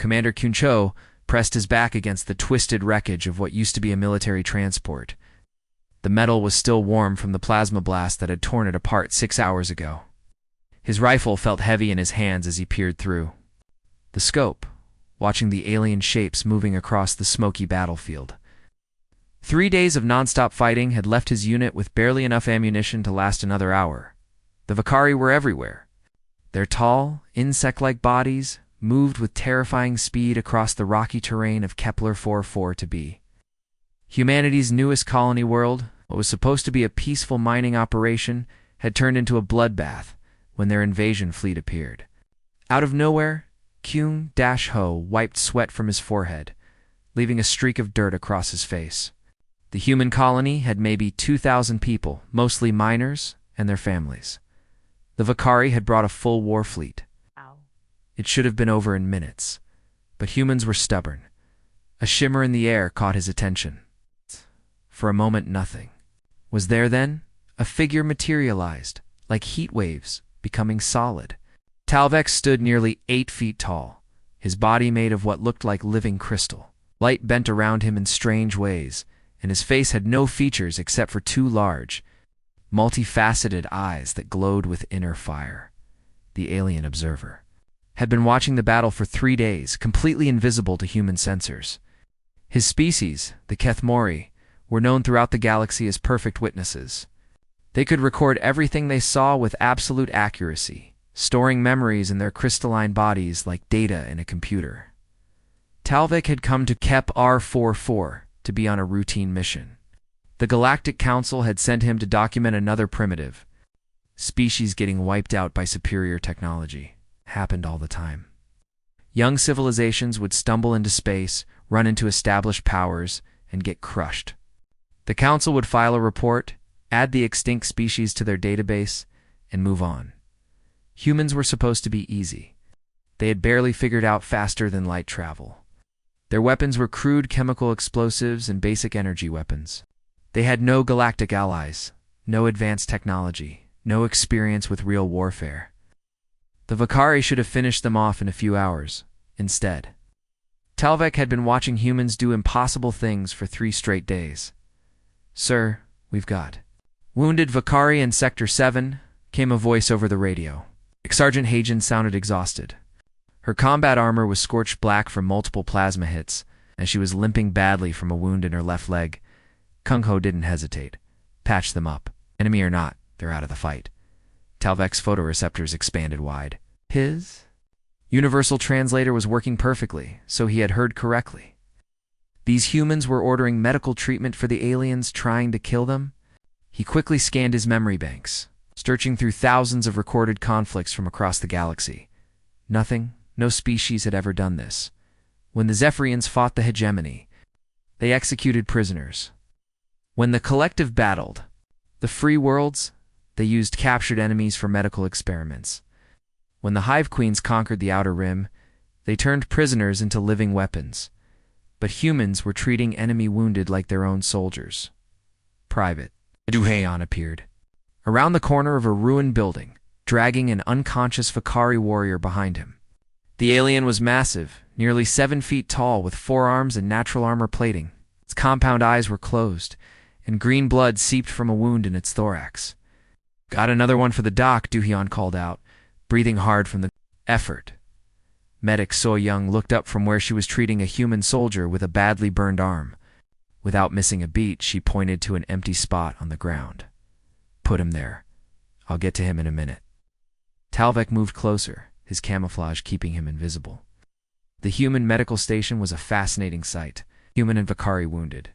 Commander Kuncho pressed his back against the twisted wreckage of what used to be a military transport. The metal was still warm from the plasma blast that had torn it apart 6 hours ago. His rifle felt heavy in his hands as he peered through the scope, watching the alien shapes moving across the smoky battlefield. 3 days of nonstop fighting had left his unit with barely enough ammunition to last another hour. The Vakari were everywhere. Their tall, insect-like bodies moved with terrifying speed across the rocky terrain of Kepler 44b. Humanity's newest colony world, what was supposed to be a peaceful mining operation, had turned into a bloodbath when their invasion fleet appeared. Out of nowhere, Kyung-Ho wiped sweat from his forehead, leaving a streak of dirt across his face. The human colony had maybe 2,000 people, mostly miners and their families. The Vakari had brought a full war fleet. It should have been over in minutes, but humans were stubborn. A shimmer in the air caught his attention. For a moment, nothing. Was there then? A figure materialized, like heat waves, becoming solid. Talvek stood nearly 8 feet tall, his body made of what looked like living crystal. Light bent around him in strange ways, and his face had no features except for 2 large, multifaceted eyes that glowed with inner fire. The alien observer had been watching the battle for 3 days, completely invisible to human sensors. His species, the Kethmori, were known throughout the galaxy as perfect witnesses. They could record everything they saw with absolute accuracy, storing memories in their crystalline bodies like data in a computer. Talvik had come to Kep R44 to be on a routine mission. The Galactic Council had sent him to document another primitive species getting wiped out by superior technology. Happened all the time. Young civilizations would stumble into space, run into established powers, and get crushed. The Council would file a report, add the extinct species to their database, and move on. Humans were supposed to be easy. They had barely figured out faster than light travel. Their weapons were crude chemical explosives and basic energy weapons. They had no galactic allies, no advanced technology, no experience with real warfare. The Vakari should have finished them off in a few hours. Instead, Talvek had been watching humans do impossible things for 3 straight days. "Sir, we've got wounded Vakari in Sector 7, came a voice over the radio. Sergeant Hagen sounded exhausted. Her combat armor was scorched black from multiple plasma hits, and she was limping badly from a wound in her left leg. Kung-Ho didn't hesitate. Patch them up. Enemy or not, they're out of the fight. Talvek's photoreceptors expanded wide. His universal translator was working perfectly, so he had heard correctly. These humans were ordering medical treatment for the aliens trying to kill them. He quickly scanned his memory banks, searching through thousands of recorded conflicts from across the galaxy. Nothing, no species had ever done this. When the Zephyrians fought the hegemony, they executed prisoners. When the collective battled the free worlds, they used captured enemies for medical experiments. When the Hive Queens conquered the Outer Rim, they turned prisoners into living weapons. But humans were treating enemy wounded like their own soldiers. Private Duhayon appeared, around the corner of a ruined building, dragging an unconscious Vakari warrior behind him. The alien was massive, nearly 7 feet tall, with 4 arms and natural armor plating. Its compound eyes were closed, and green blood seeped from a wound in its thorax. "Got another one for the doc," Duhayon called out, breathing hard from the effort. Medic So Young looked up from where she was treating a human soldier with a badly burned arm. Without missing a beat, she pointed to an empty spot on the ground. "Put him there. I'll get to him in a minute." Talvek moved closer, his camouflage keeping him invisible. The human medical station was a fascinating sight. Human and Vakari wounded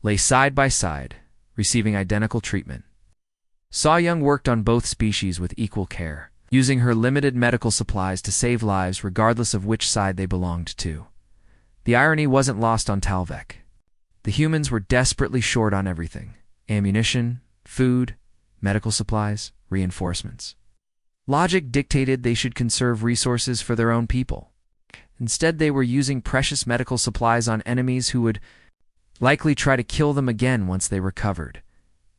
lay side by side, receiving identical treatment. So Young worked on both species with equal care, using her limited medical supplies to save lives regardless of which side they belonged to. The irony wasn't lost on Talvek. The humans were desperately short on everything: ammunition, food, medical supplies, reinforcements. Logic dictated they should conserve resources for their own people. Instead, they were using precious medical supplies on enemies who would likely try to kill them again once they recovered.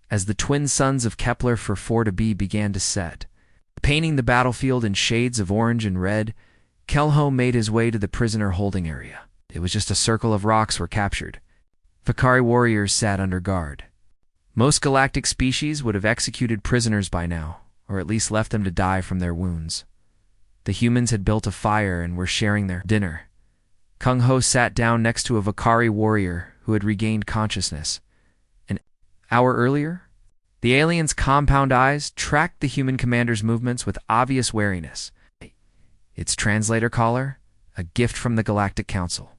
As the twin suns of Kepler 44b began to set, painting the battlefield in shades of orange and red, Kelho made his way to the prisoner holding area. It was just a circle of rocks were captured. Vakari warriors sat under guard. Most galactic species would have executed prisoners by now, or at least left them to die from their wounds. The humans had built a fire and were sharing their dinner. Kung Ho sat down next to a Vakari warrior who had regained consciousness. An hour earlier, the alien's compound eyes tracked the human commander's movements with obvious wariness. Its translator collar, a gift from the Galactic Council,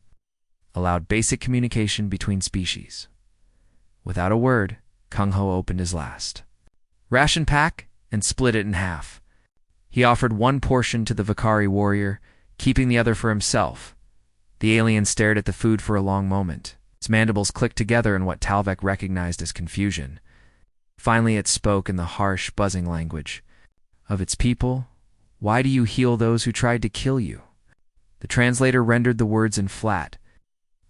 allowed basic communication between species. Without a word, Kung Ho opened his last ration pack and split it in half. He offered one portion to the Vakari warrior, keeping the other for himself. The alien stared at the food for a long moment. Its mandibles clicked together in what Talvek recognized as confusion. Finally it spoke in the harsh, buzzing language of its people. Why do you heal those who tried to kill you? The translator rendered the words in flat,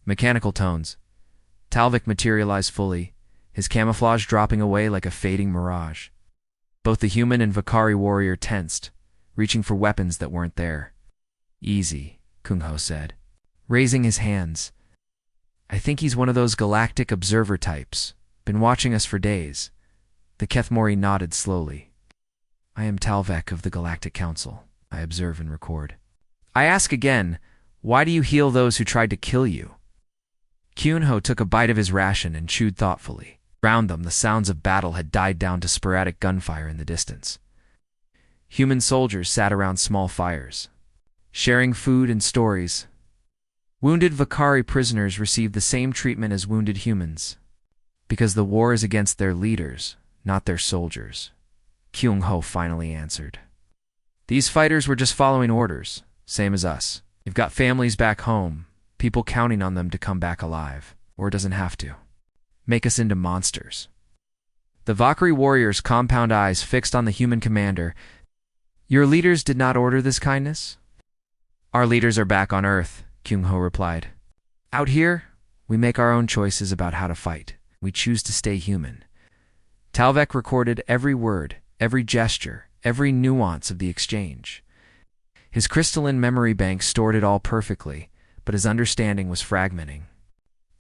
mechanical tones. Talvek materialized fully, his camouflage dropping away like a fading mirage. Both the human and Vakari warrior tensed, reaching for weapons that weren't there. Easy, Kung Ho said, raising his hands. I think he's one of those galactic observer types. Been watching us for days. The Kethmori nodded slowly. I am Talvek of the Galactic Council, I observe and record. I ask again, why do you heal those who tried to kill you? Kyun-ho took a bite of his ration and chewed thoughtfully. Around them, the sounds of battle had died down to sporadic gunfire in the distance. Human soldiers sat around small fires, sharing food and stories. Wounded Vakari prisoners received the same treatment as wounded humans, because the war is against their leaders, not their soldiers, Kyung-ho finally answered. These fighters were just following orders, same as us. They've got families back home, people counting on them to come back alive, or it doesn't have to. Make us into monsters. The Vakari warrior's compound eyes fixed on the human commander. Your leaders did not order this kindness? Our leaders are back on Earth, Kyung-ho replied. Out here, we make our own choices about how to fight. We choose to stay human. Talvek recorded every word, every gesture, every nuance of the exchange. His crystalline memory bank stored it all perfectly, but his understanding was fragmenting.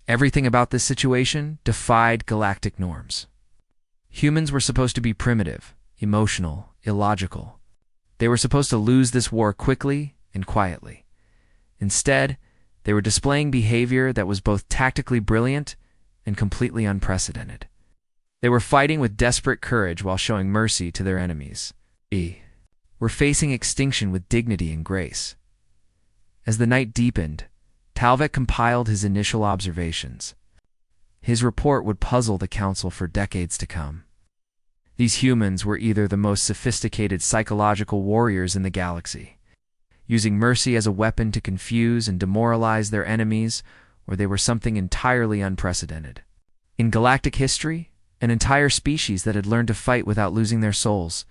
Everything about this situation defied galactic norms. Humans were supposed to be primitive, emotional, illogical. They were supposed to lose this war quickly and quietly. Instead, they were displaying behavior that was both tactically brilliant and completely unprecedented. They were fighting with desperate courage while showing mercy to their enemies. Were facing extinction with dignity and grace. As the night deepened, Talvek compiled his initial observations. His report would puzzle the Council for decades to come. These humans were either the most sophisticated psychological warriors in the galaxy, using mercy as a weapon to confuse and demoralize their enemies, or they were something entirely unprecedented. In galactic history, an entire species that had learned to fight without losing their souls.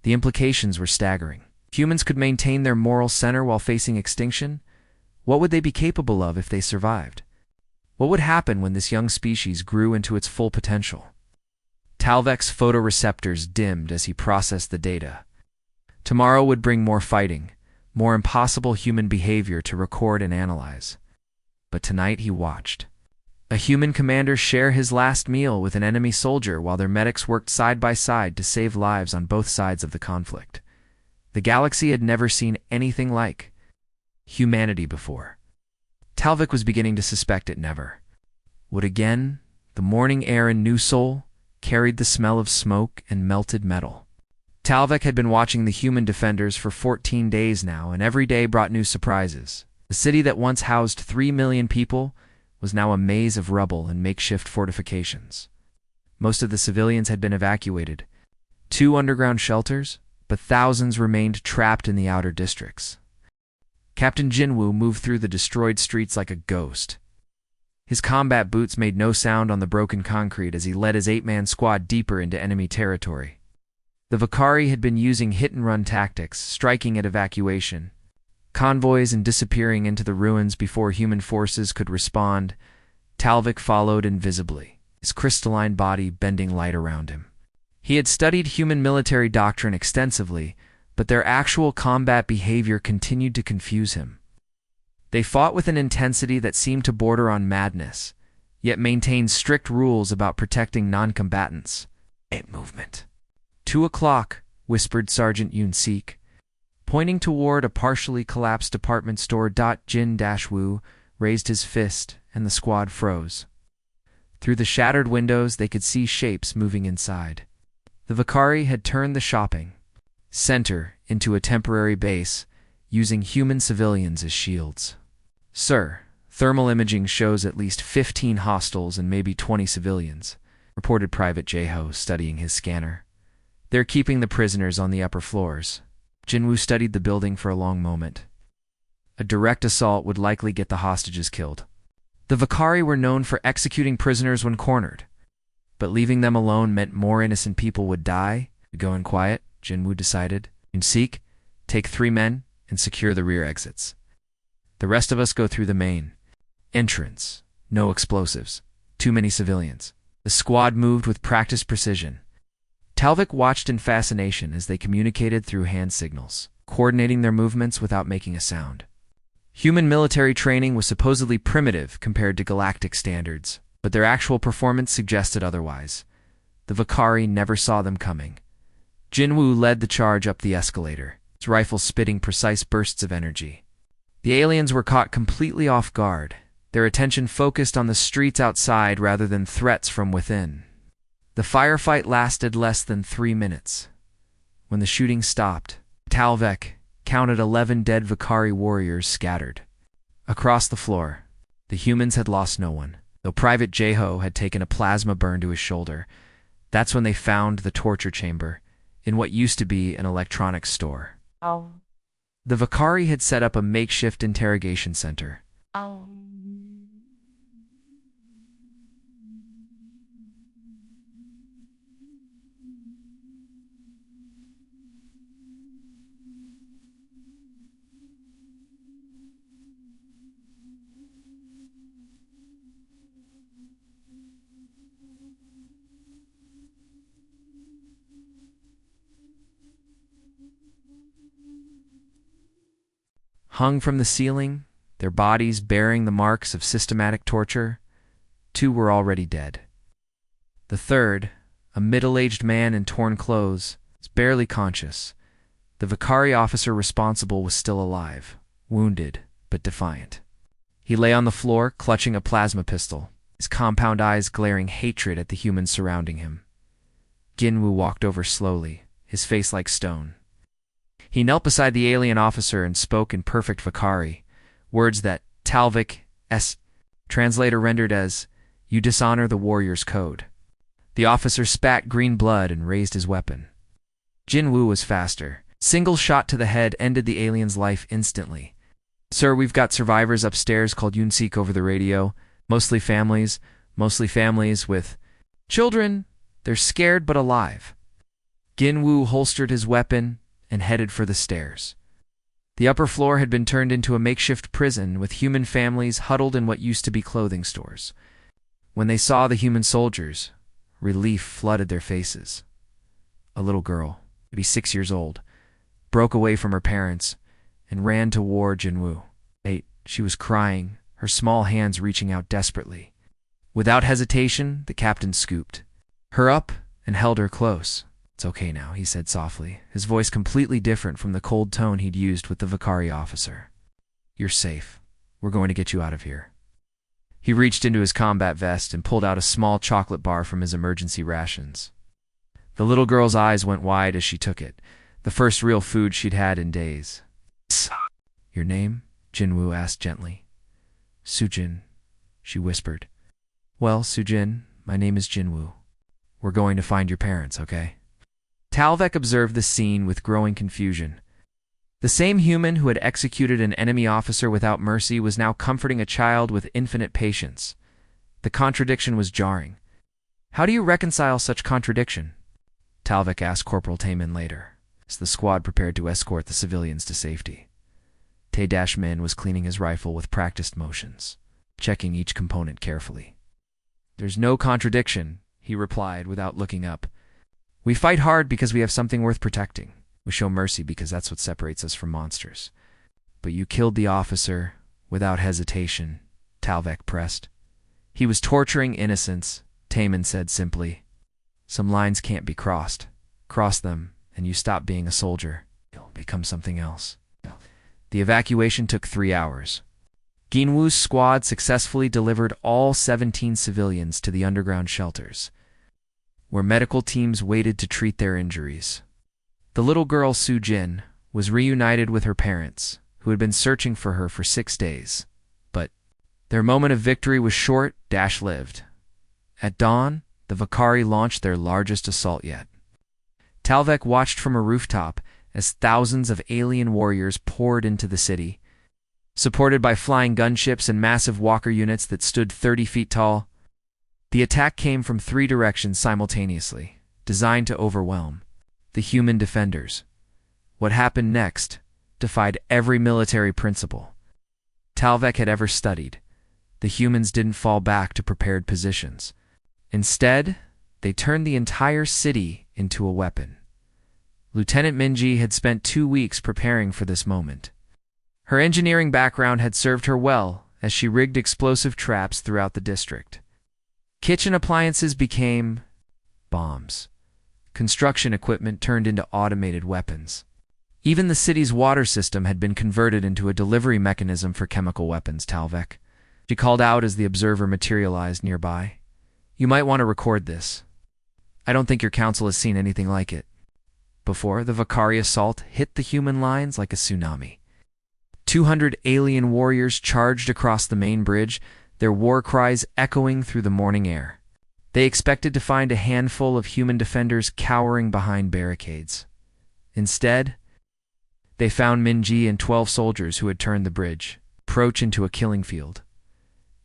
The implications were staggering. Humans could maintain their moral center while facing extinction. What would they be capable of if they survived? What would happen when this young species grew into its full potential? Talvek's photoreceptors dimmed as he processed the data. Tomorrow would bring more fighting, more impossible human behavior to record and analyze. But tonight he watched. A human commander share his last meal with an enemy soldier while their medics worked side by side to save lives on both sides of the conflict. The galaxy had never seen anything like humanity before. Talvek was beginning to suspect it never would again. The morning air in New Sol carried the smell of smoke and melted metal. Talvek had been watching the human defenders for 14 days now, and every day brought new surprises. The city that once housed 3 million people was now a maze of rubble and makeshift fortifications. Most of the civilians had been evacuated. 2 underground shelters, but thousands remained trapped in the outer districts. Captain Jinwoo moved through the destroyed streets like a ghost. His combat boots made no sound on the broken concrete as he led his 8-man squad deeper into enemy territory. The Vakari had been using hit-and-run tactics, striking at evacuation, convoys and disappearing into the ruins before human forces could respond. Talvek followed invisibly, his crystalline body bending light around him. He had studied human military doctrine extensively, but their actual combat behavior continued to confuse him. They fought with an intensity that seemed to border on madness, yet maintained strict rules about protecting non-combatants. Movement. 2 o'clock, whispered Sergeant Yoon-sik, pointing toward a partially collapsed department store. Jin-woo raised his fist, and the squad froze. Through the shattered windows, they could see shapes moving inside. The Vakari had turned the shopping center into a temporary base, using human civilians as shields. Sir, thermal imaging shows at least 15 hostiles and maybe 20 civilians, reported Private Jae-ho, studying his scanner. They're keeping the prisoners on the upper floors. Jin-woo studied the building for a long moment. A direct assault would likely get the hostages killed. The Vakari were known for executing prisoners when cornered, but leaving them alone meant more innocent people would die. Go in quiet, Jin-woo decided. Yoon-sik, take 3 men and secure the rear exits. The rest of us go through the main entrance. No explosives. Too many civilians. The squad moved with practiced precision. Talvik watched in fascination as they communicated through hand signals, coordinating their movements without making a sound. Human military training was supposedly primitive compared to galactic standards, but their actual performance suggested otherwise. The Vakari never saw them coming. Jin-woo led the charge up the escalator, his rifle spitting precise bursts of energy. The aliens were caught completely off guard, their attention focused on the streets outside rather than threats from within. The firefight lasted less than 3 minutes. When the shooting stopped, Talvik counted 11 dead Vakari warriors scattered. Across the floor, the humans had lost no one, though Private Jae-ho had taken a plasma burn to his shoulder. That's when they found the torture chamber, in what used to be an electronics store. The Vakari had set up a makeshift interrogation center. Hung from the ceiling, their bodies bearing the marks of systematic torture, 2 were already dead. The third, a middle-aged man in torn clothes, was barely conscious. The Vakari officer responsible was still alive, wounded but defiant. He lay on the floor, clutching a plasma pistol, his compound eyes glaring hatred at the humans surrounding him. Jin-woo walked over slowly, his face like stone. He knelt beside the alien officer and spoke in perfect Vakari, words that Talvik's translator rendered as, "You dishonor the warrior's code." The officer spat green blood and raised his weapon. Jin-woo was faster. Single shot to the head ended the alien's life instantly. "Sir, we've got survivors upstairs," called Yoon-sik over the radio. Mostly families with children. They're scared but alive." Jin-woo holstered his weapon and headed for the stairs. The upper floor had been turned into a makeshift prison with human families huddled in what used to be clothing stores. When they saw the human soldiers, relief flooded their faces. A little girl, maybe 6 years old, broke away from her parents and ran toward Jin-woo. She was crying, her small hands reaching out desperately. Without hesitation, the captain scooped her up and held her close. "It's okay now," he said softly, his voice completely different from the cold tone he'd used with the Vakari officer. "You're safe. We're going to get you out of here." He reached into his combat vest and pulled out a small chocolate bar from his emergency rations. The little girl's eyes went wide as she took it, the first real food she'd had in days. "Your name?" Jin-woo asked gently. "Sujin," she whispered. "Well, Sujin, my name is Jin-woo. We're going to find your parents, okay?" Talvik observed the scene with growing confusion. The same human who had executed an enemy officer without mercy was now comforting a child with infinite patience. The contradiction was jarring. "How do you reconcile such contradiction?" Talvik asked Corporal Taemin later, as the squad prepared to escort the civilians to safety. Tae-min was cleaning his rifle with practiced motions, checking each component carefully. "There's no contradiction," he replied without looking up. "We fight hard because we have something worth protecting. We show mercy because that's what separates us from monsters. But you killed the officer without hesitation, Talvek pressed. He was torturing innocents, Taman said simply. Some lines can't be crossed. Cross them, and you stop being a soldier. You'll become something else. The evacuation took 3 hours. Ginwu's squad successfully delivered all 17 civilians to the underground shelters, where medical teams waited to treat their injuries. The little girl Su-jin was reunited with her parents, who had been searching for her for 6 days. But their moment of victory was short-lived. At dawn, the Vakari launched their largest assault yet. Talvek watched from a rooftop as thousands of alien warriors poured into the city. Supported by flying gunships and massive walker units that stood 30 feet tall, the attack came from 3 directions simultaneously, designed to overwhelm the human defenders. What happened next defied every military principle Talvek had ever studied. The humans didn't fall back to prepared positions. Instead, they turned the entire city into a weapon. Lieutenant Minji had spent 2 weeks preparing for this moment. Her engineering background had served her well as she rigged explosive traps throughout the district. Kitchen appliances became bombs. Construction equipment turned into automated weapons. Even the city's water system had been converted into a delivery mechanism for chemical weapons, Talvek. She called out as the observer materialized nearby. You might want to record this. I don't think your council has seen anything like it before. The Vakari assault hit the human lines like a tsunami. 200 alien warriors charged across the main bridge, their war cries echoing through the morning air. They expected to find a handful of human defenders cowering behind barricades. Instead, they found Minji and 12 soldiers who had turned the bridge approach into a killing field.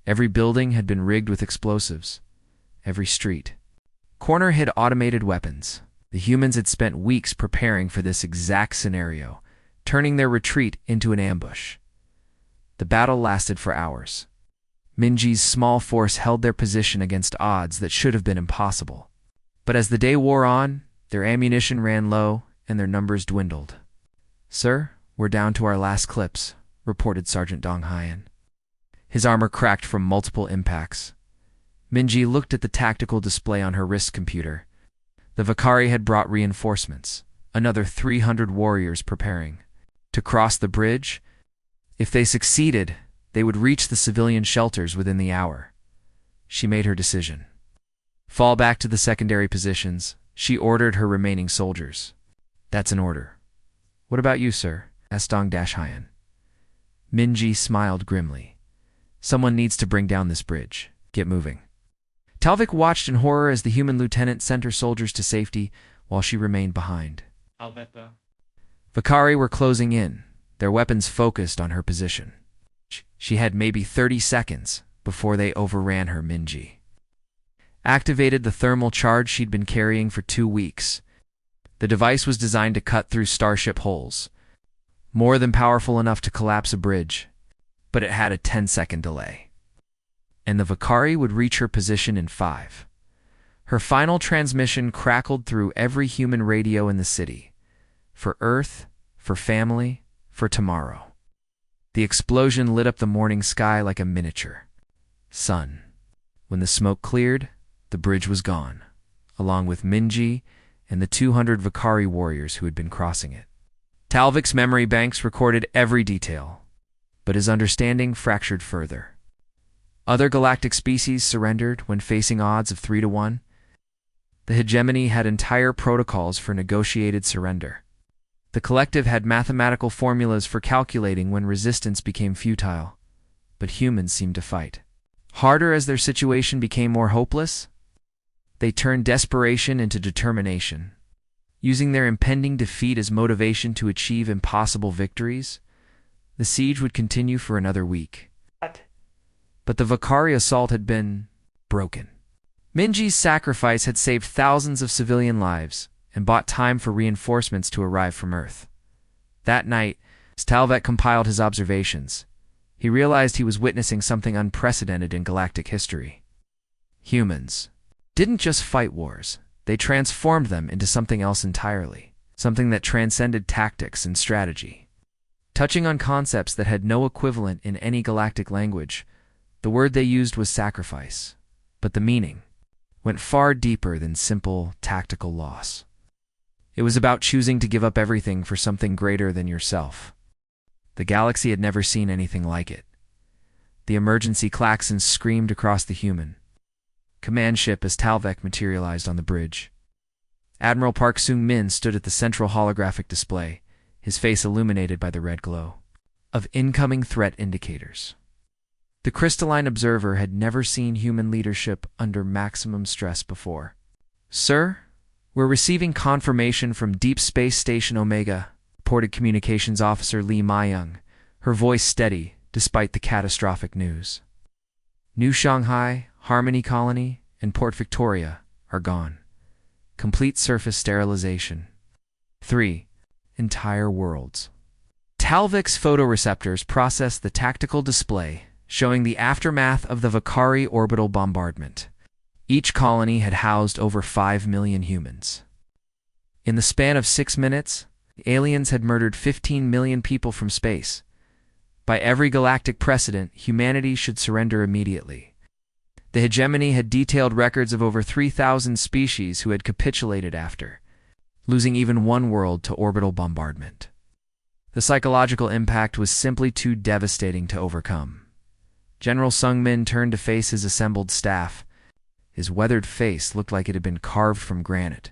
Every building had been rigged with explosives. Every street corner hid automated weapons. The humans had spent weeks preparing for this exact scenario, turning their retreat into an ambush. The battle lasted for hours. Minji's small force held their position against odds that should have been impossible. But as the day wore on, their ammunition ran low and their numbers dwindled. Sir, we're down to our last clips, reported Sergeant Dong Hyan. His armor cracked from multiple impacts. Minji looked at the tactical display on her wrist computer. The Vakari had brought reinforcements, another 300 warriors preparing to cross the bridge. If they succeeded, they would reach the civilian shelters within the hour. She made her decision. Fall back to the secondary positions, she ordered her remaining soldiers. That's an order. What about you, sir? Asked Dong Hyan. Minji smiled grimly. Someone needs to bring down this bridge. Get moving. Talvik watched in horror as the human lieutenant sent her soldiers to safety while she remained behind. Alvetta. Vakari were closing in, their weapons focused on her position. She had maybe 30 seconds before they overran her. Minji activated the thermal charge she'd been carrying for 2 weeks. The device was designed to cut through starship holes, more than powerful enough to collapse a bridge, but it had a 10-second delay. And the Vakari would reach her position in 5. Her final transmission crackled through every human radio in the city. For Earth, for family, for tomorrow. The explosion lit up the morning sky like a miniature sun. When the smoke cleared, the bridge was gone, along with Minji and the 200 Vakari warriors who had been crossing it. Talvik's memory banks recorded every detail, but his understanding fractured further. Other galactic species surrendered when facing odds of 3-1. The hegemony had entire protocols for negotiated surrender. The collective had mathematical formulas for calculating when resistance became futile, but humans seemed to fight harder as their situation became more hopeless. They turned desperation into determination, using their impending defeat as motivation to achieve impossible victories. The siege would continue for another week. But the Vakari assault had been broken. Minji's sacrifice had saved thousands of civilian lives and bought time for reinforcements to arrive from Earth. That night, as Talvek compiled his observations, he realized he was witnessing something unprecedented in galactic history. Humans didn't just fight wars, they transformed them into something else entirely. something that transcended tactics and strategy. Touching on concepts that had no equivalent in any galactic language, the word they used was sacrifice, but the meaning went far deeper than simple tactical loss. It was about choosing to give up everything for something greater than yourself. The galaxy had never seen anything like it. The emergency klaxons screamed across the human command ship as Talvek materialized on the bridge. Admiral Park Sung-min stood at the central holographic display, his face illuminated by the red glow of incoming threat indicators. The crystalline observer had never seen human leadership under maximum stress before. "Sir, we're receiving confirmation from Deep Space Station Omega," reported Communications Officer Lee Mayung, her voice steady despite the catastrophic news. "New Shanghai, Harmony Colony, and Port Victoria are gone. Complete surface sterilization. 3 entire worlds." Talvek's photoreceptors processed the tactical display, showing the aftermath of the Vakari orbital bombardment. Each colony had housed over 5 million humans. In the span of 6 minutes, the aliens had murdered 15 million people from space. By every galactic precedent, humanity should surrender immediately. The hegemony had detailed records of over 3,000 species who had capitulated after losing even one world to orbital bombardment. The psychological impact was simply too devastating to overcome. General Sung-min turned to face his assembled staff. His weathered face looked like it had been carved from granite,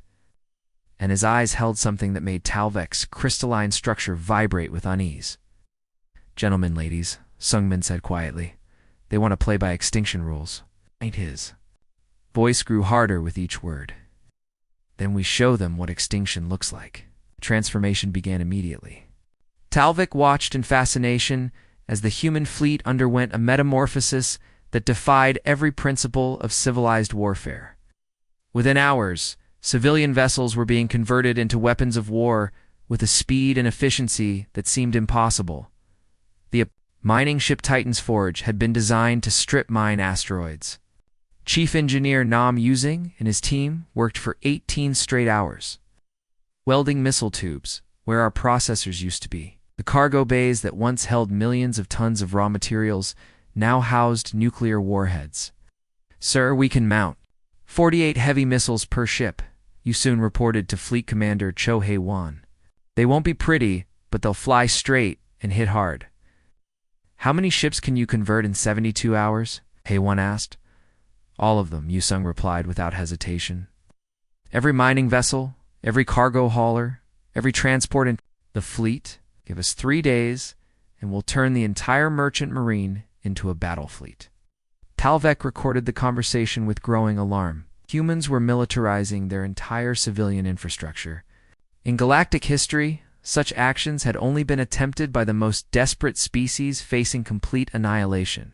and his eyes held something that made Talvek's crystalline structure vibrate with unease. "Gentlemen, ladies," Sung-min said quietly, "they want to play by extinction rules." Ain't his voice grew harder with each word. "Then we show them what extinction looks like." Transformation began immediately. Talvek watched in fascination as the human fleet underwent a metamorphosis that defied every principle of civilized warfare. Within hours, civilian vessels were being converted into weapons of war with a speed and efficiency that seemed impossible. The mining ship Titan's Forge had been designed to strip mine asteroids. Chief Engineer Nam Yuzing and his team worked for 18 straight hours, welding missile tubes where our processors used to be. The cargo bays that once held millions of tons of raw materials now housed nuclear warheads. "Sir, we can mount 48 heavy missiles per ship," Yusun reported to Fleet Commander Cho Hae-won. "They won't be pretty, but they'll fly straight and hit hard." "How many ships can you convert in 72 hours? Hae-won asked. "All of them," Yusung replied without hesitation. "Every mining vessel, every cargo hauler, every transport in the fleet. Give us 3 days, and we'll turn the entire merchant marine into a battle fleet." Talvek recorded the conversation with growing alarm. Humans were militarizing their entire civilian infrastructure. In galactic history, such actions had only been attempted by the most desperate species facing complete annihilation.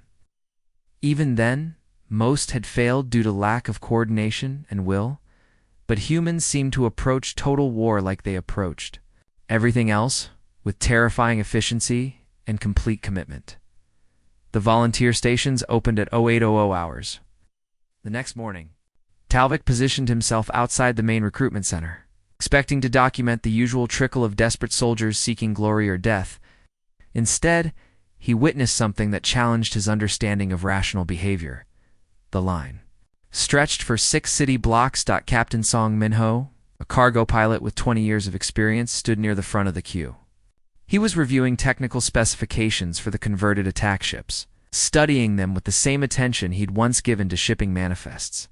Even then, most had failed due to lack of coordination and will, but humans seemed to approach total war like they approached everything else, with terrifying efficiency and complete commitment. The volunteer stations opened at 0800 hours. The next morning, Talvek positioned himself outside the main recruitment center, expecting to document the usual trickle of desperate soldiers seeking glory or death. Instead, he witnessed something that challenged his understanding of rational behavior. The line stretched for 6 city blocks. Captain Song Min-ho, a cargo pilot with 20 years of experience, stood near the front of the queue. He was reviewing technical specifications for the converted attack ships, studying them with the same attention he'd once given to shipping manifests.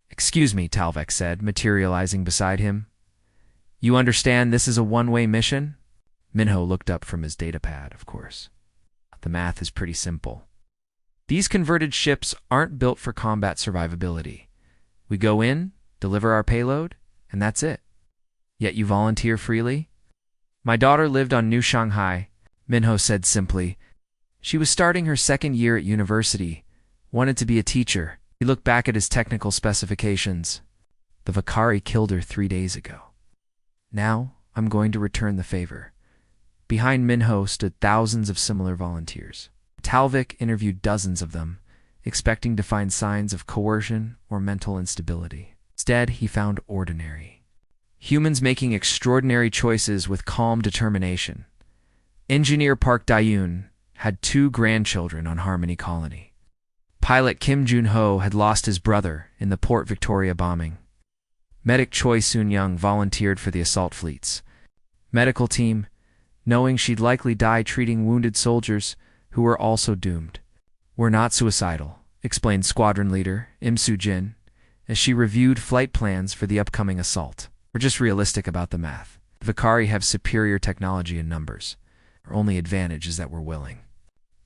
"Excuse me," Talvek said, materializing beside him. "You understand this is a one-way mission?" Minho looked up from his datapad, of course. "The math is pretty simple. These converted ships aren't built for combat survivability. We go in, deliver our payload, and that's it. Yet you volunteer freely?" "My daughter lived on New Shanghai," Minho said simply. "She was starting her 2nd year at university, wanted to be a teacher." He looked back at his technical specifications. "The Vakari killed her 3 days ago. Now I'm going to return the favor." Behind Minho stood thousands of similar volunteers. Talvek interviewed dozens of them, expecting to find signs of coercion or mental instability. Instead, he found ordinary, humans making extraordinary choices with calm determination. Engineer Park Dae-yoon had 2 grandchildren on Harmony Colony. Pilot Kim Jun-ho had lost his brother in the Port Victoria bombing. Medic Choi Soon-young volunteered for the assault fleets. Medical team, knowing she'd likely die treating wounded soldiers who were also doomed. "We're not suicidal," explained squadron leader Im Soo-jin as she reviewed flight plans for the upcoming assault. "We're just realistic about the math. The Vakari have superior technology in numbers. Our only advantage is that we're willing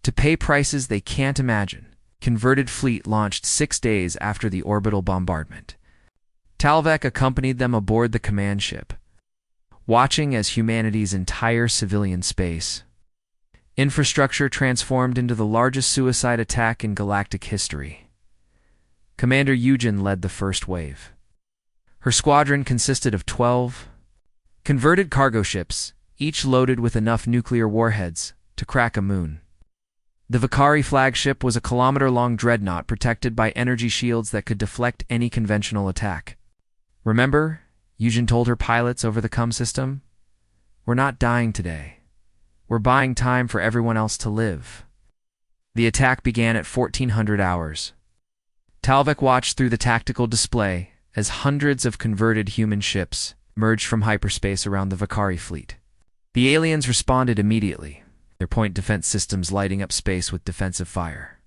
to pay prices they can't imagine." Converted fleet launched 6 days after the orbital bombardment. Talvek accompanied them aboard the command ship, watching as humanity's entire civilian space infrastructure transformed into the largest suicide attack in galactic history. Commander Yujin led the first wave. Her squadron consisted of 12 converted cargo ships, each loaded with enough nuclear warheads to crack a moon. The Vakari flagship was a kilometer-long dreadnought protected by energy shields that could deflect any conventional attack. "Remember," Yujin told her pilots over the comm system, "we're not dying today. We're buying time for everyone else to live." The attack began at 1400 hours. Talvek watched through the tactical display as hundreds of converted human ships merged from hyperspace around the Vakari fleet. The aliens responded immediately, their point defense systems lighting up space with defensive fire.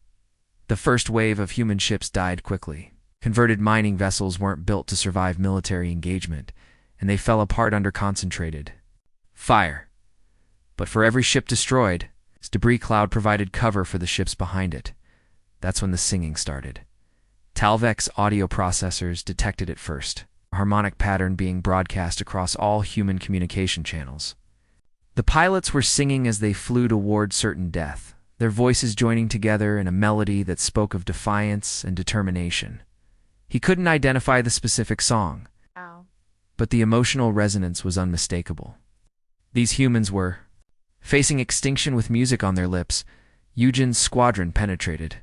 The first wave of human ships died quickly. Converted mining vessels weren't built to survive military engagement, and they fell apart under concentrated fire. But for every ship destroyed, its debris cloud provided cover for the ships behind it. That's when the singing started. Talvek's audio processors detected it first, a harmonic pattern being broadcast across all human communication channels. The pilots were singing as they flew toward certain death, their voices joining together in a melody that spoke of defiance and determination. He couldn't identify the specific song, but the emotional resonance was unmistakable. These humans were facing extinction with music on their lips. Yujin's squadron penetrated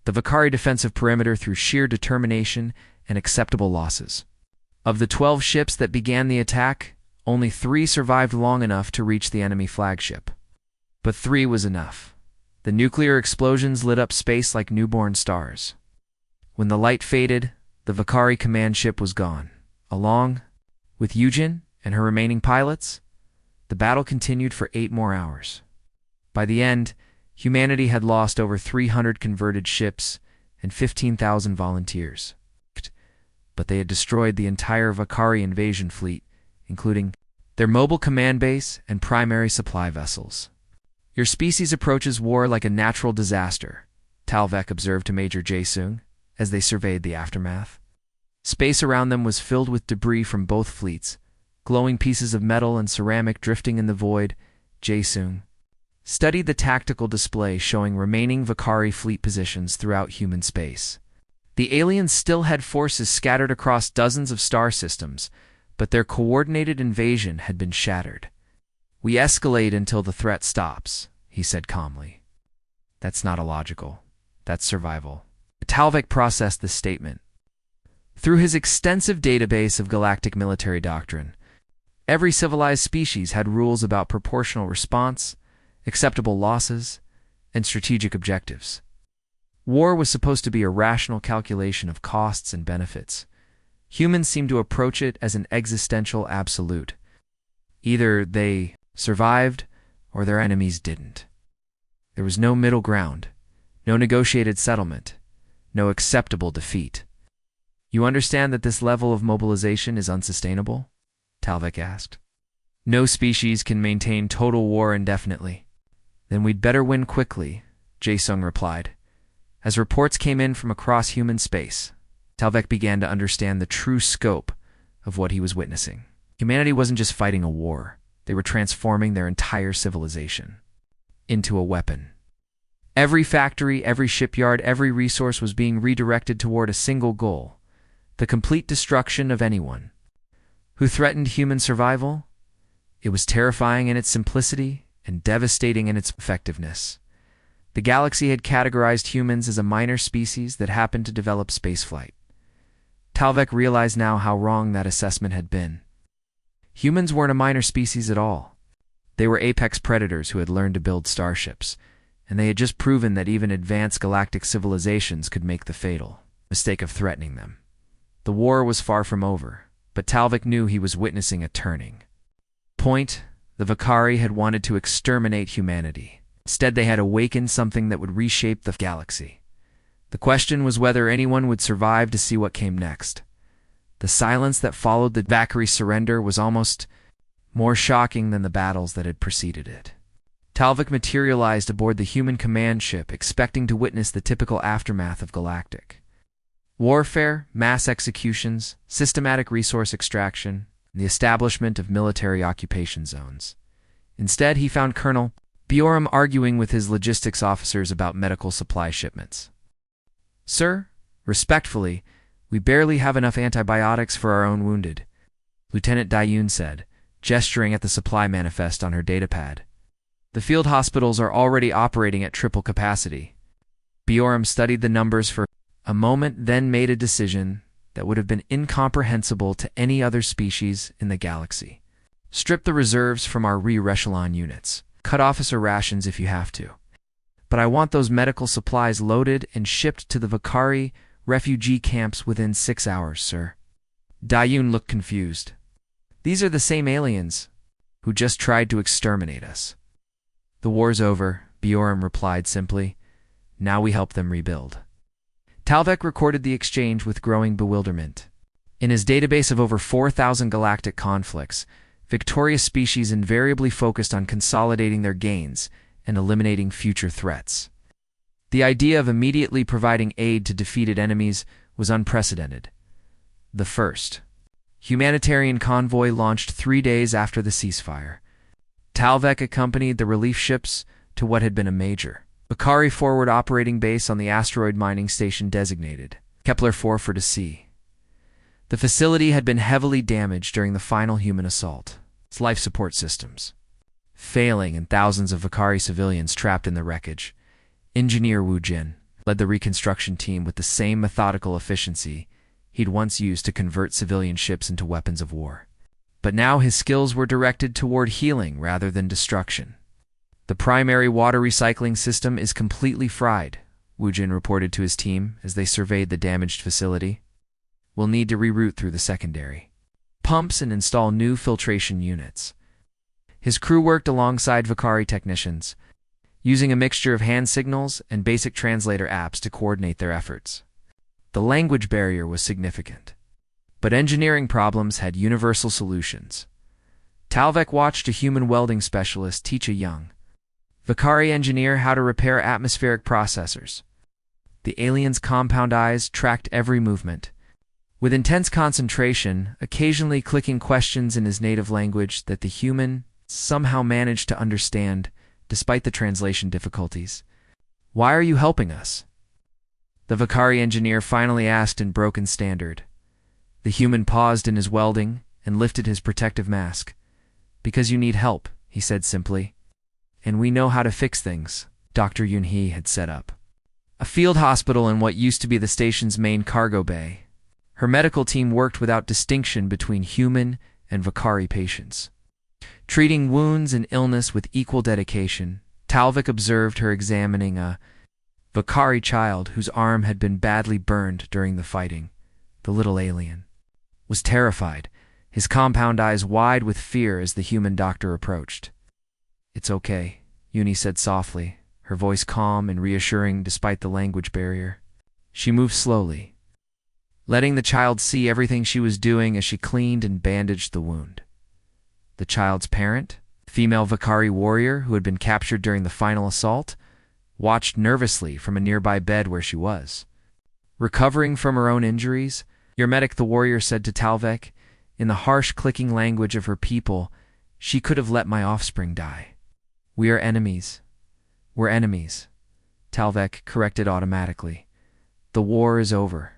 the Vakari defensive perimeter through sheer determination and acceptable losses. Of the 12 ships that began the attack, only 3 survived long enough to reach the enemy flagship. But 3 was enough. The nuclear explosions lit up space like newborn stars. When the light faded, the Vakari command ship was gone. Along with Yujin and her remaining pilots, the battle continued for 8 more hours. By the end, humanity had lost over 300 converted ships and 15,000 volunteers. But they had destroyed the entire Vakari invasion fleet, including their mobile command base and primary supply vessels. "Your species approaches war like a natural disaster," Talvek observed to Major Jae-sung as they surveyed the aftermath. Space around them was filled with debris from both fleets, glowing pieces of metal and ceramic drifting in the void. Jae-sung studied the tactical display showing remaining Vakari fleet positions throughout human space. The aliens still had forces scattered across dozens of star systems, but their coordinated invasion had been shattered. "We escalate until the threat stops," he said calmly. "That's not illogical. That's survival." Talvek processed this statement. Through his extensive database of galactic military doctrine, every civilized species had rules about proportional response, acceptable losses, and strategic objectives. War was supposed to be a rational calculation of costs and benefits. Humans seemed to approach it as an existential absolute. Either they survived or their enemies didn't. There was no middle ground, no negotiated settlement, no acceptable defeat. "You understand that this level of mobilization is unsustainable?" Talvek asked. "No species can maintain total war indefinitely." "Then we'd better win quickly," Jae-sung replied. As reports came in from across human space, Talvek began to understand the true scope of what he was witnessing. Humanity wasn't just fighting a war. They were transforming their entire civilization into a weapon. Every factory, every shipyard, every resource was being redirected toward a single goal: the complete destruction of anyone who threatened human survival. It was terrifying in its simplicity and devastating in its effectiveness. The galaxy had categorized humans as a minor species that happened to develop spaceflight. Talvek realized now how wrong that assessment had been. Humans weren't a minor species at all. They were apex predators who had learned to build starships, and they had just proven that even advanced galactic civilizations could make the fatal mistake of threatening them. The war was far from over, but Talvik knew he was witnessing a turning point. The Vakari had wanted to exterminate humanity. Instead, they had awakened something that would reshape the galaxy. The question was whether anyone would survive to see what came next. The silence that followed the Vakari surrender was almost more shocking than the battles that had preceded it. Talvik materialized aboard the human command ship, expecting to witness the typical aftermath of galactic warfare, mass executions, systematic resource extraction, and the establishment of military occupation zones. Instead, he found Colonel Bjorm arguing with his logistics officers about medical supply shipments. "Sir, respectfully, we barely have enough antibiotics for our own wounded," Lieutenant Dayun said, gesturing at the supply manifest on her datapad. "The field hospitals are already operating at triple capacity." Bjorm studied the numbers for a moment, then made a decision that would have been incomprehensible to any other species in the galaxy. "Strip the reserves from our re-echelon units. Cut officer rations if you have to. But I want those medical supplies loaded and shipped to the Vakari refugee camps within 6 hours, sir." Dayun looked confused. "These are the same aliens who just tried to exterminate us." "The war's over," Bjorm replied simply. "Now we help them rebuild." Talvik recorded the exchange with growing bewilderment. In his database of over 4,000 galactic conflicts, victorious species invariably focused on consolidating their gains and eliminating future threats. The idea of immediately providing aid to defeated enemies was unprecedented. The first humanitarian convoy launched 3 days after the ceasefire. Talvik accompanied the relief ships to what had been a major Vakari forward operating base on the asteroid mining station designated Kepler-4 for to sea. The facility had been heavily damaged during the final human assault, its life support systems failing and thousands of Vakari civilians trapped in the wreckage. Engineer Wu Jin led the reconstruction team with the same methodical efficiency he'd once used to convert civilian ships into weapons of war. But now his skills were directed toward healing rather than destruction. "The primary water recycling system is completely fried," Wu Jin reported to his team as they surveyed the damaged facility. "We'll need to reroute through the secondary pumps and install new filtration units." His crew worked alongside Vakari technicians, using a mixture of hand signals and basic translator apps to coordinate their efforts. The language barrier was significant, but engineering problems had universal solutions. Talvik watched a human welding specialist teach a young Vakari engineer how to repair atmospheric processors. The alien's compound eyes tracked every movement, with intense concentration, occasionally clicking questions in his native language that the human somehow managed to understand despite the translation difficulties. "Why are you helping us?" the Vakari engineer finally asked in broken standard. The human paused in his welding and lifted his protective mask. "Because you need help," he said simply. "And we know how to fix things." Dr. Yunhee had set up a field hospital in what used to be the station's main cargo bay. Her medical team worked without distinction between human and Vakari patients, treating wounds and illness with equal dedication. Talvik observed her examining a Vakari child whose arm had been badly burned during the fighting. The little alien was terrified, his compound eyes wide with fear as the human doctor approached. "It's okay," Yuni said softly, her voice calm and reassuring despite the language barrier. She moved slowly, letting the child see everything she was doing as she cleaned and bandaged the wound. The child's parent, a female Vakari warrior who had been captured during the final assault, watched nervously from a nearby bed where she was. Recovering from her own injuries, "Your medic," the warrior said to Talvik, in the harsh clicking language of her people. "She could have let my offspring die." "We are enemies. We're enemies," Talvik corrected automatically. "The war is over."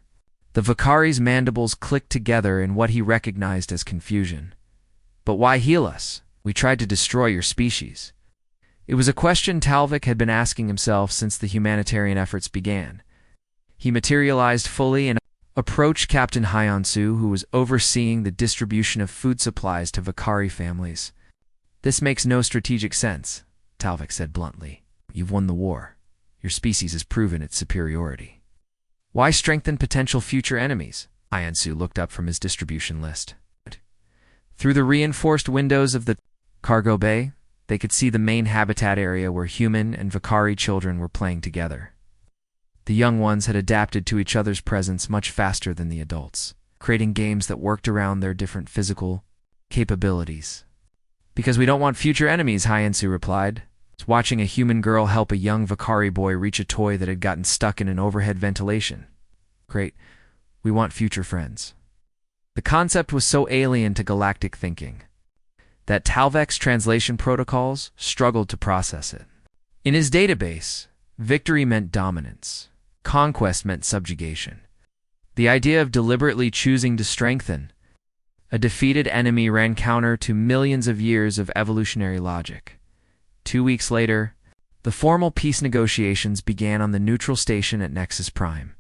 The Vakari's mandibles clicked together in what he recognized as confusion. "But why heal us? We tried to destroy your species." It was a question Talvik had been asking himself since the humanitarian efforts began. He materialized fully in approached Captain Hyonsu, who was overseeing the distribution of food supplies to Vakari families. "This makes no strategic sense," Talvik said bluntly. "You've won the war. Your species has proven its superiority. Why strengthen potential future enemies?" Hyonsu looked up from his distribution list. Through the reinforced windows of the cargo bay, they could see the main habitat area where human and Vakari children were playing together. The young ones had adapted to each other's presence much faster than the adults, creating games that worked around their different physical capabilities. "Because we don't want future enemies," Hyonsu replied. "It's watching a human girl help a young Vakari boy reach a toy that had gotten stuck in an overhead ventilation. Great. We want future friends." The concept was so alien to galactic thinking that Talvik's translation protocols struggled to process it. In his database, victory meant dominance. Conquest meant subjugation. The idea of deliberately choosing to strengthen a defeated enemy ran counter to millions of years of evolutionary logic. 2 weeks later, the formal peace negotiations began on the neutral station at Nexus Prime.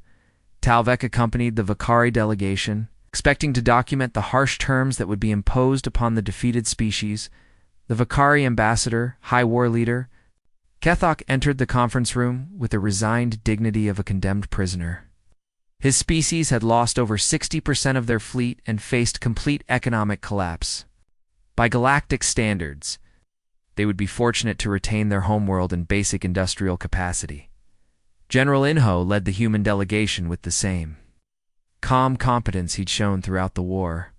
Talvik accompanied the Vakari delegation, expecting to document the harsh terms that would be imposed upon the defeated species. The Vakari ambassador, High War leader, Kethok, entered the conference room with the resigned dignity of a condemned prisoner. His species had lost over 60% of their fleet and faced complete economic collapse. By galactic standards, they would be fortunate to retain their homeworld in basic industrial capacity. General Inho led the human delegation with the same calm competence he'd shown throughout the war.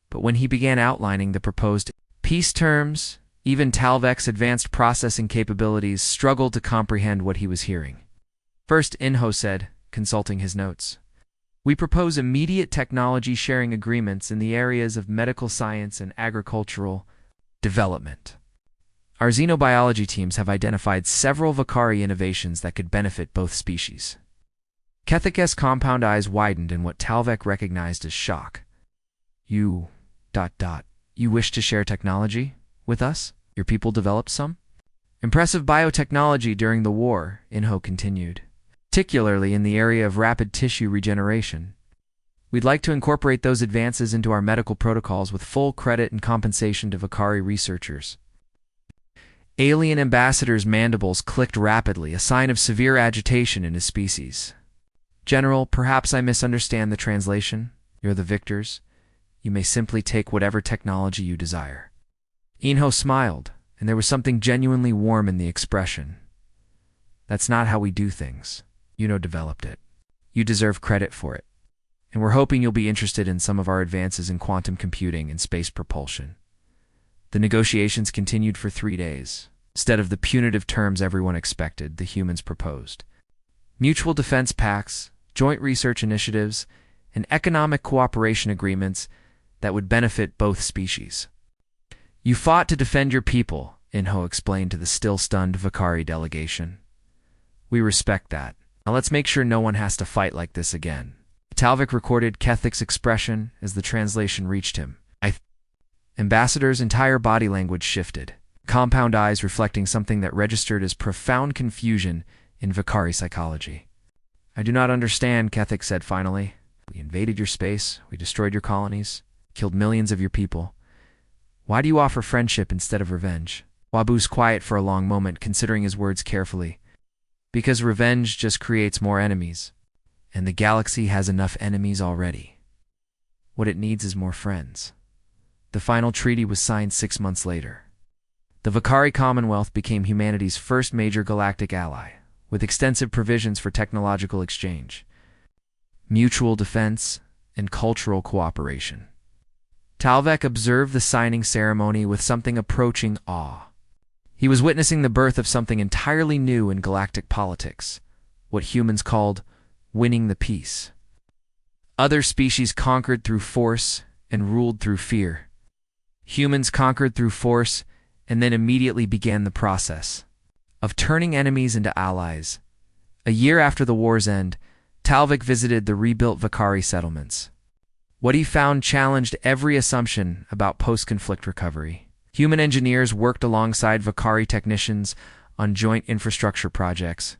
But when he began outlining the proposed peace terms, even Talvik's advanced processing capabilities struggled to comprehend what he was hearing. First, Inho said, consulting his notes, "We propose immediate technology sharing agreements in the areas of medical science and agricultural development. Our xenobiology teams have identified several Vakari innovations that could benefit both species." Kethek's compound eyes widened in what Talvik recognized as shock. You wish to share technology with us? Your people developed some?" "Impressive biotechnology during the war," Inho continued, "particularly in the area of rapid tissue regeneration. We'd like to incorporate those advances into our medical protocols with full credit and compensation to Vakari researchers." Alien ambassador's mandibles clicked rapidly, a sign of severe agitation in his species. "General, perhaps I misunderstand the translation. You're the victors. You may simply take whatever technology you desire." Inho smiled, and there was something genuinely warm in the expression. "That's not how we do things. You developed it. You deserve credit for it. And we're hoping you'll be interested in some of our advances in quantum computing and space propulsion." The negotiations continued for 3 days. Instead of the punitive terms everyone expected, the humans proposed mutual defense pacts, joint research initiatives, and economic cooperation agreements that would benefit both species. "You fought to defend your people," Inho explained to the still-stunned Vakari delegation. "We respect that. Now let's make sure no one has to fight like this again." Talvik recorded Kethek's expression as the translation reached him. Ambassador's entire body language shifted, compound eyes reflecting something that registered as profound confusion in Vakari psychology. "I do not understand," Kethek said finally. "We invaded your space, we destroyed your colonies, killed millions of your people. Why do you offer friendship instead of revenge?" Wabu's quiet for a long moment, considering his words carefully. "Because revenge just creates more enemies, and the galaxy has enough enemies already. What it needs is more friends." The final treaty was signed 6 months later. The Vakari Commonwealth became humanity's first major galactic ally, with extensive provisions for technological exchange, mutual defense, and cultural cooperation. Talvik observed the signing ceremony with something approaching awe. He was witnessing the birth of something entirely new in galactic politics, what humans called winning the peace. Other species conquered through force and ruled through fear. Humans conquered through force and then immediately began the process of turning enemies into allies. A year after the war's end, Talvik visited the rebuilt Vakari settlements. What he found challenged every assumption about post-conflict recovery. Human engineers worked alongside Vakari technicians on joint infrastructure projects.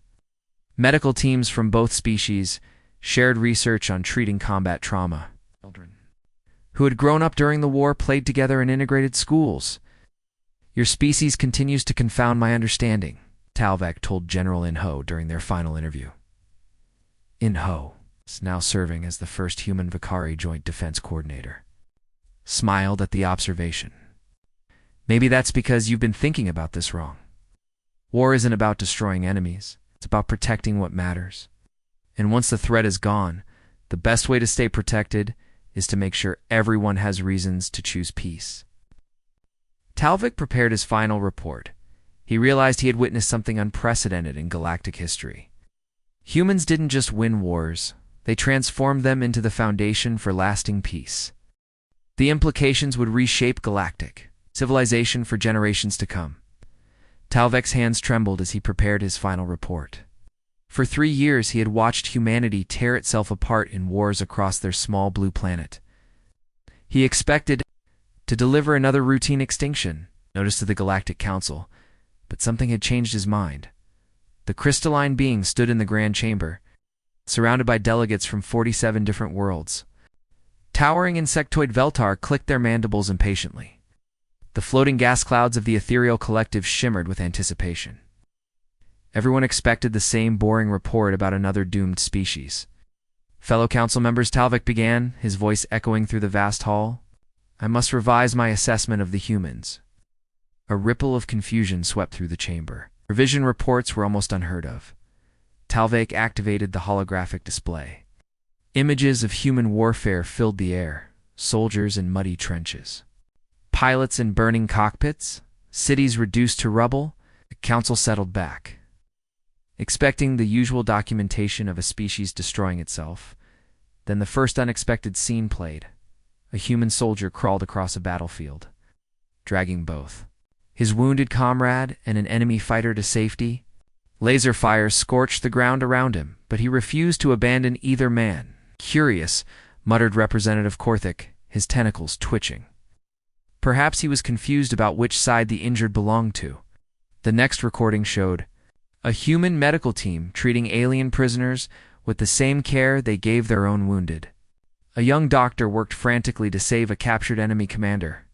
Medical teams from both species shared research on treating combat trauma. Children who had grown up during the war played together in integrated schools. Your species continues to confound my understanding, Talvek told General In-Ho during their final interview. In-Ho, now serving as the first human Vakari Joint Defense Coordinator, smiled at the observation. Maybe that's because you've been thinking about this wrong. War isn't about destroying enemies. It's about protecting what matters. And once the threat is gone, the best way to stay protected is to make sure everyone has reasons to choose peace. Talvik prepared his final report. He realized he had witnessed something unprecedented in galactic history. Humans didn't just win wars, they transformed them into the foundation for lasting peace. The implications would reshape galactic civilization for generations to come. Talvek's hands trembled as he prepared his final report. For 3 years he had watched humanity tear itself apart in wars across their small blue planet. He expected to deliver another routine extinction, notice to the Galactic Council, but something had changed his mind. The crystalline being stood in the Grand Chamber, surrounded by delegates from 47 different worlds. Towering insectoid Veltar clicked their mandibles impatiently. The floating gas clouds of the ethereal collective shimmered with anticipation. Everyone expected the same boring report about another doomed species. Fellow council members, Talvik began, his voice echoing through the vast hall. I must revise my assessment of the humans. A ripple of confusion swept through the chamber. Revision reports were almost unheard of. Talvik activated the holographic display. Images of human warfare filled the air, soldiers in muddy trenches, pilots in burning cockpits, cities reduced to rubble. The council settled back, expecting the usual documentation of a species destroying itself. Then the first unexpected scene played. A human soldier crawled across a battlefield, dragging both his wounded comrade and an enemy fighter to safety. Laser fire scorched the ground around him, but he refused to abandon either man. Curious, muttered Representative Korthik, his tentacles twitching. Perhaps he was confused about which side the injured belonged to. The next recording showed a human medical team treating alien prisoners with the same care they gave their own wounded. A young doctor worked frantically to save a captured enemy commander,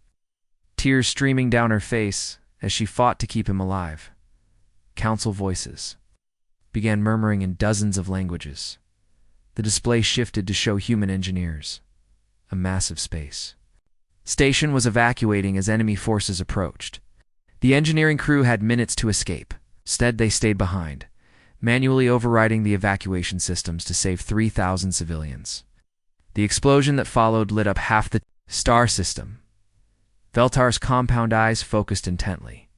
tears streaming down her face as she fought to keep him alive. Council voices began murmuring in dozens of languages. The display shifted to show human engineers. A massive space station was evacuating as enemy forces approached. The engineering crew had minutes to escape. Instead, they stayed behind, manually overriding the evacuation systems to save 3,000 civilians. The explosion that followed lit up half the star system. Veltar's compound eyes focused intently.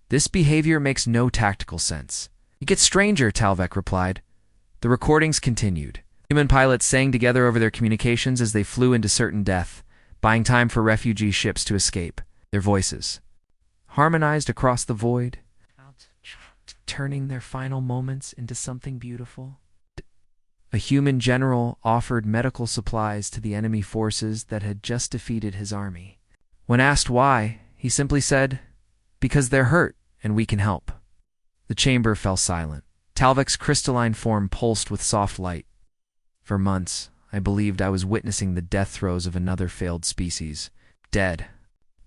This behavior makes no tactical sense. It gets stranger, Talvek replied. The recordings continued. Human pilots sang together over their communications as they flew into certain death, buying time for refugee ships to escape. Their voices harmonized across the void, turning their final moments into something beautiful. A human general offered medical supplies to the enemy forces that had just defeated his army. When asked why, he simply said, "Because they're hurt, and we can help." The chamber fell silent. Talvek's crystalline form pulsed with soft light. For months, I believed I was witnessing the death throes of another failed species. Dead.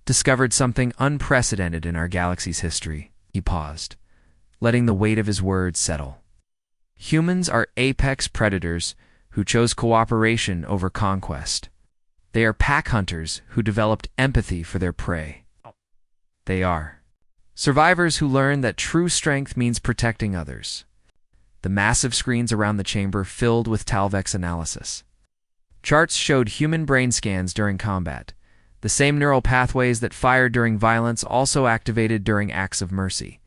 Discovered something unprecedented in our galaxy's history. He paused, letting the weight of his words settle. Humans are apex predators who chose cooperation over conquest. They are pack hunters who developed empathy for their prey. They are survivors who learn that true strength means protecting others. The massive screens around the chamber filled with Talvek's analysis. Charts showed human brain scans during combat. The same neural pathways that fired during violence also activated during acts of mercy.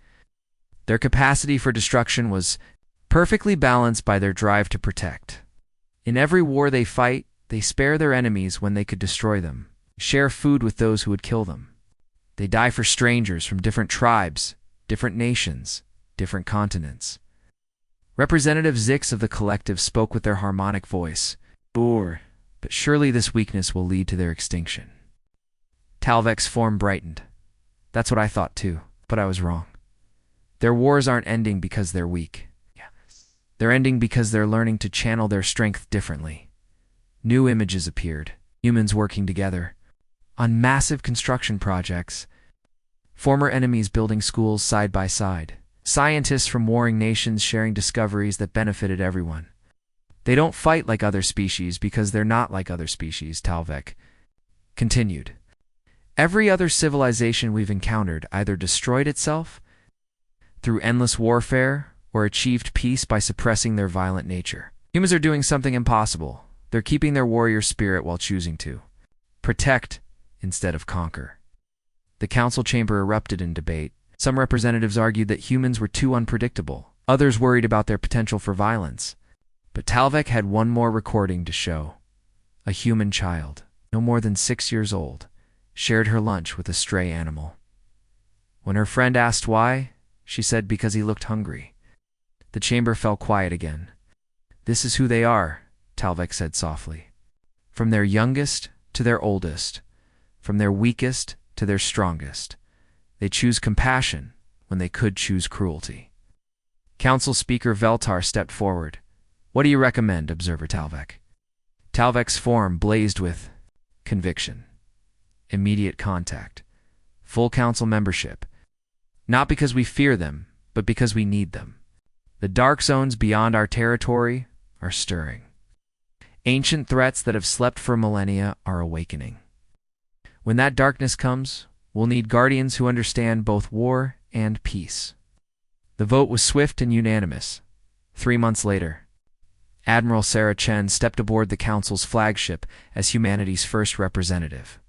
Their capacity for destruction was perfectly balanced by their drive to protect. In every war they fight, they spare their enemies when they could destroy them, share food with those who would kill them. They die for strangers from different tribes, different nations, different continents. Representative Zix of the collective spoke with their harmonic voice. But surely this weakness will lead to their extinction. Talvek's form brightened. That's what I thought too, but I was wrong. Their wars aren't ending because they're weak. They're ending because they're learning to channel their strength differently. New images appeared, humans working together on massive construction projects, former enemies building schools side by side, scientists from warring nations sharing discoveries that benefited everyone. They don't fight like other species because they're not like other species, Talvek continued. Every other civilization we've encountered either destroyed itself through endless warfare or achieved peace by suppressing their violent nature. Humans are doing something impossible. They're keeping their warrior spirit while choosing to protect instead of conquer. The council chamber erupted in debate. Some representatives argued that humans were too unpredictable. Others worried about their potential for violence. But Talvek had one more recording to show. A human child, no more than 6 years old, shared her lunch with a stray animal. When her friend asked why, she said because he looked hungry. The chamber fell quiet again. This is who they are, Talvek said softly. From their youngest to their oldest, from their weakest to their strongest, they choose compassion when they could choose cruelty. Council Speaker Veltar stepped forward. What do you recommend, Observer Talvek? Talvek's form blazed with conviction. Immediate contact. Full council membership. Not because we fear them, but because we need them. The dark zones beyond our territory are stirring. Ancient threats that have slept for millennia are awakening. When that darkness comes, we'll need guardians who understand both war and peace. The vote was swift and unanimous. 3 months later, Admiral Sarah Chen stepped aboard the Council's flagship as humanity's first representative.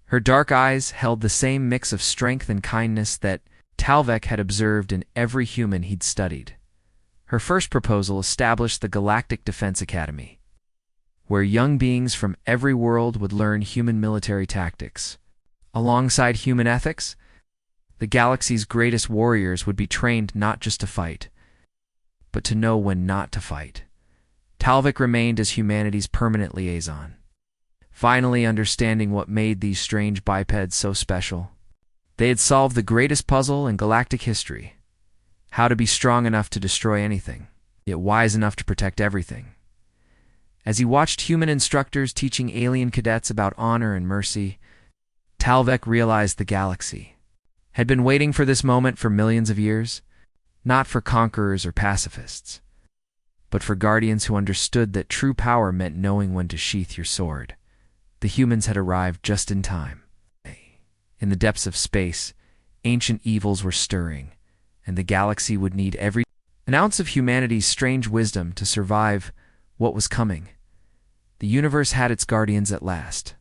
Her dark eyes held the same mix of strength and kindness that Talvek had observed in every human he'd studied. Her first proposal established the Galactic Defense Academy, where young beings from every world would learn human military tactics. Alongside human ethics, the galaxy's greatest warriors would be trained not just to fight, but to know when not to fight. Talvek remained as humanity's permanent liaison, finally understanding what made these strange bipeds so special. They had solved the greatest puzzle in galactic history: how to be strong enough to destroy anything, yet wise enough to protect everything. As he watched human instructors teaching alien cadets about honor and mercy, Talvek realized the galaxy had been waiting for this moment for millions of years, not for conquerors or pacifists, but for guardians who understood that true power meant knowing when to sheath your sword. The humans had arrived just in time. In the depths of space, ancient evils were stirring, and the galaxy would need every ounce of humanity's strange wisdom to survive what was coming. The universe had its guardians at last.